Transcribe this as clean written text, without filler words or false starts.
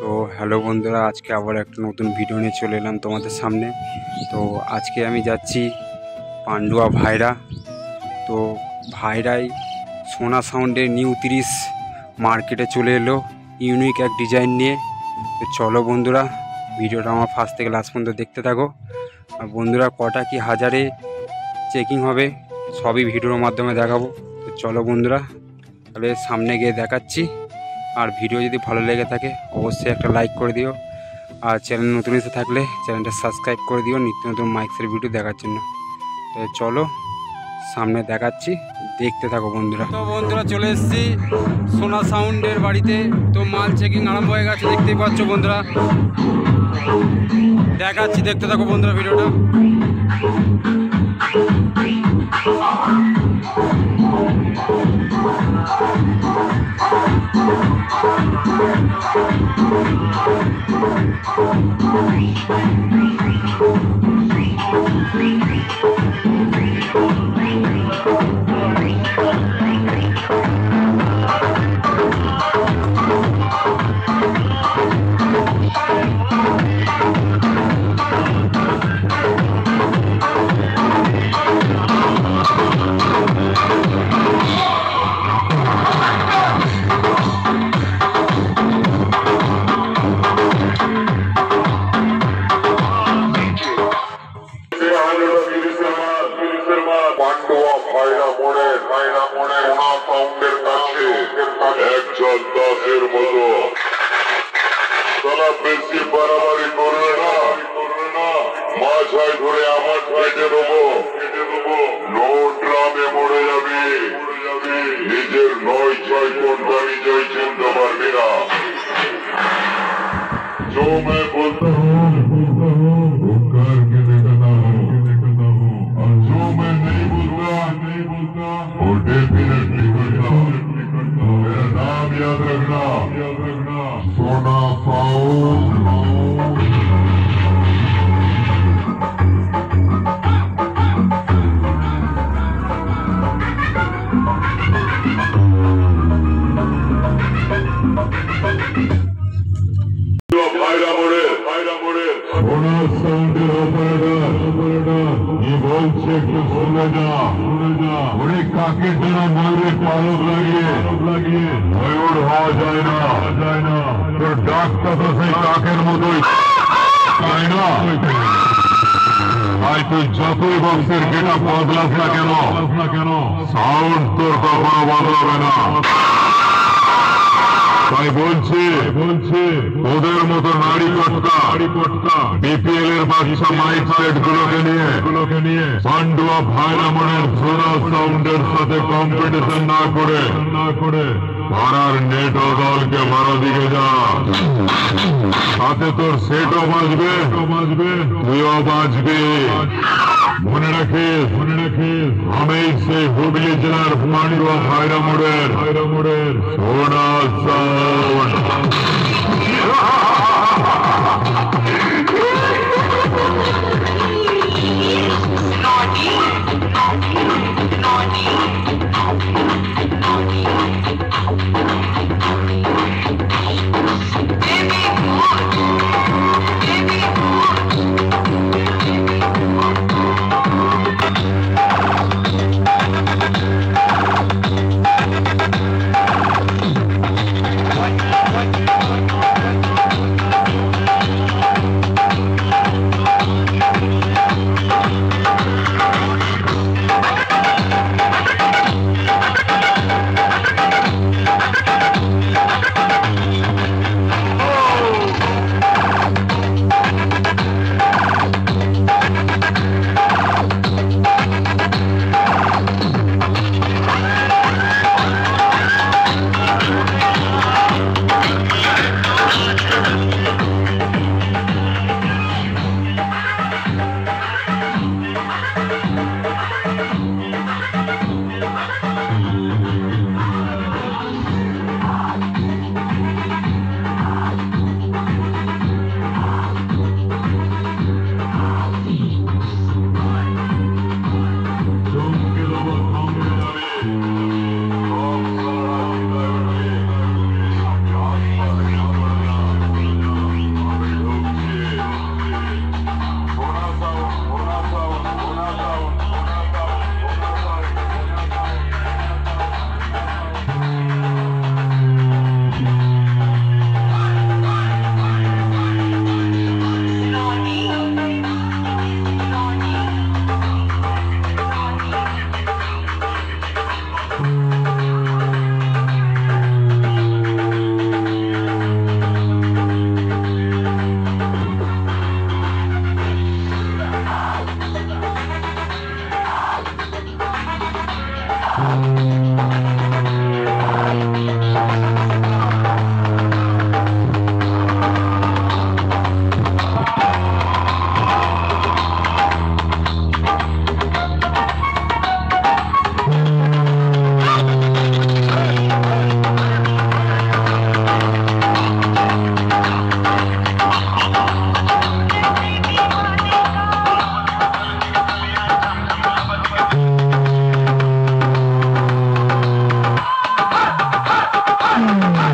তো হ্যালো বন্ধুরা, আজকে আবার একটা নতুন ভিডিও নিয়ে চলে এলাম তোমাদের সামনে। তো আজকে আমি যাচ্ছি পান্ডুয়া ভাইরা। তো ভাইরাই সোনা সাউন্ডের নিউ 30 মার্কেটে চলে এলো ইউনিক এক ডিজাইন নিয়ে। তো চলো বন্ধুরা, ভিডিওটা আমার ফার্স্ট থেকে লাস্ট পর্যন্ত দেখতে থাকো। আর বন্ধুরা, কটা কি হাজারে চেকিং হবে সবই ভিডিওর মাধ্যমে দেখাবো। তো চলো বন্ধুরা, তাহলে সামনে গিয়ে দেখাচ্ছি। আর ভিডিও যদি ভালো লেগে থাকে অবশ্যই একটা লাইক করে দিও, আর চ্যানেল নতুন এসে থাকলে চ্যানেলটা সাবস্ক্রাইব করে দিও নিত্য নতুন মাইক্সের ভিডিও দেখার জন্য। তো চলো সামনে দেখাচ্ছি, দেখতে থাকো বন্ধুরা। তো বন্ধুরা, চলে এসেছি সোনা সাউন্ডের বাড়িতে। তো মাল চেকিং আরম্ভ হয়ে গেছে, দেখতেই পাচ্ছ বন্ধুরা। দেখাচ্ছি, দেখতে থাকো বন্ধুরা ভিডিওটা। পান্ডুয়া ভাইরা মোড়ে সোনা সাউন্ডের কাছে একজন দাসের মতো। তারা বেশি বাড়াবাড়ি করবে না, মাঝায় ধরে আমার কেটে দেবো। নো ড্রামে মরে যাবি, নিজের 9-6 কোনটা নিজেই চিনতে পারবি না। जो मैं बोलता हूँ वो करके दिखाता हूँ, और जो मैं नहीं बोलता वो डेफिनेटली करता हूँ। मेरा नाम याद रखना, सोना साउंड। সোনা সাউন্ডের অপারেটর কি বলছে একটু শুনে যা। ওরে কাকের জন্য ময়ূরের পালক লাগিয়ে ময়ূর হওয়া যায় না। তোর ডাকটা তো সেই কাকের মতোই, তাই না? তাই তুই যতই বক্সের গেটা বদলাস না কেন সাউন্ড তোর কখনো বদলাবে না। তাই বলছি ওদের মতো নারী পটকা বিপিএল এর বাদশা মাইক সেট গুলোকে নিয়ে পান্ডুয়া ভাইরা মনের সোনা সাউন্ডের সাথে কম্পিটিশন না করে পাড়ার নেটো দলকে ভাড়া দিকে যা। সাথে তোর সেটও বাজবে, তুইও বাজবি। মনে রাখিস আমি সেই হুগলি জেলার পান্ডুয়া ভাইরা মোড়ের সোনা সাউন্ড। আ